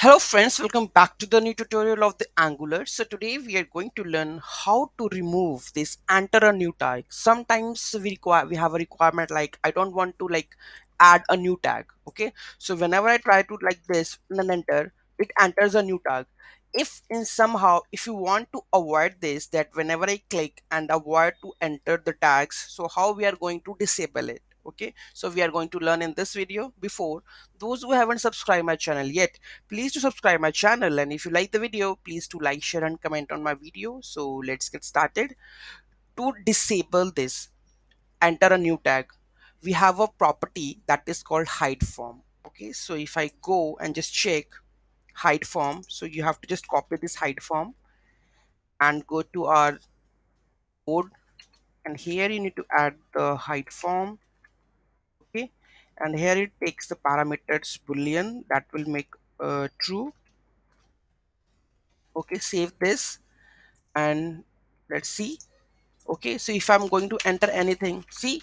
Hello friends, welcome back to the new tutorial of the Angular. So today we are going to learn how to remove this enter a new tag. Sometimes we have a requirement like I don't want to add a new tag. Okay, so whenever I try to like this and then enter, it enters a new tag. If you want to avoid this, that whenever I click and avoid to enter the tags, so how we are going to disable it. Okay, so we are going to learn in this video. Before those who haven't subscribed my channel yet, please to subscribe my channel, and if you like the video, please to like, share and comment on my video. So let's get started. To disable this, enter a new tag. We have a property that is called hide form. Okay, so if I go and just check hide form, so you have to just copy this hide form and go to our code, and here you need to add the hide form. Okay, and here it takes the parameters boolean that will make true. Okay, save this and let's see. Okay, so if I'm going to enter anything, see,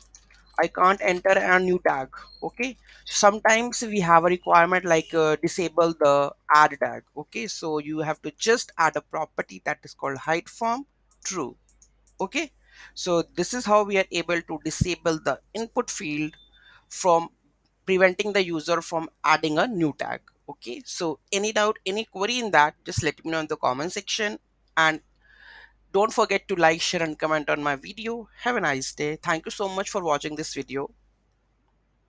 I can't enter a new tag. Okay, sometimes we have a requirement like disable the add tag. Okay, so you have to just add a property that is called hide form true. Okay, so this is how we are able to disable the input field from preventing the user from adding a new tag. Okay, so any doubt, any query in that, just let me know in the comment section, and don't forget to like, share and comment on my video. Have a nice day. Thank you so much for watching this video.